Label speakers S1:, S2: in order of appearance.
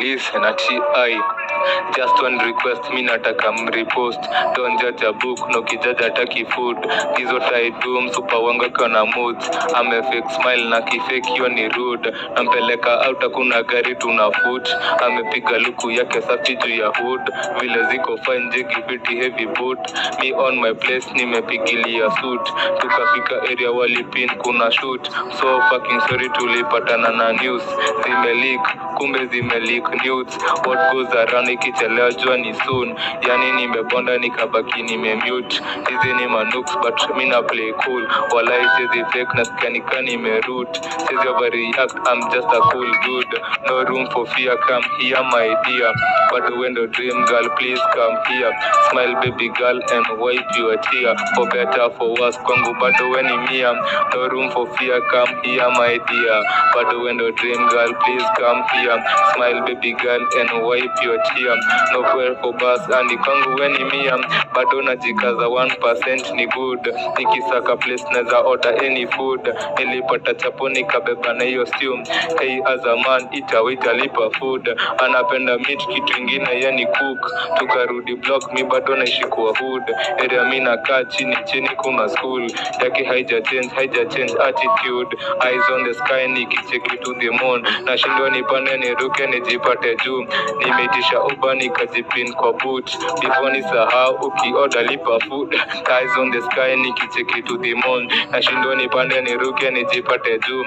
S1: Listen at I just one request, me nataka mrepost. Don't judge a book, no kijudge ataki food. This what I do, msupa wanga kana moods. I'm a fake smile na kifake hiyo ni rude. Nampeleka out hakuna gari tunafoot. Amepiga luku yake safi juu ya hood. Vile ziko fine jegi fiti heavy boot. Me on my place nimepigilia suit. Tukafika area walipin kuna shoot. So fucking sorry tulipatana na news. Zimeleak, kumbe zimeleak news. What goes around ikichelewa jua ni soon. Yani nimebonda nikabaki nimemute. Hizi ni manooks but mina play cool. Walai sizi fake nasikia nika nimeroot. Sizi overreact, I'm just a cool dude. No room for fear, come here my dear. But when the dream girl, please come here. Smile baby girl and wipe your tear. For better for worse, kwangu bado weni mia. No room for fear, come here my dear. But when the dream girl, please come here. Smile baby girl and wipe your tear. No prayer for bus and kwangu weni mia. Bado najikaza 1% ni good. Nikisaka place neza order any food. Nilipata chapo nikabeba na hiyo stew. Hey as a man italipa food. Anapenda meat kitu ingine yani cook. Tukarudi block mi bado naishi kwa hood. Area mi nakaa chini kuna school. Yake haija change attitude. Eyes on the sky nikicheki to the moon. Nashindwa nipande niruke nijipate juu. Nimeitisha Uber nikajipin kwa boot. Before nisahau ukioda lipa food. Eyes on the sky nikicheki to the moon. Nashindwa nipande niruke nijipate juu.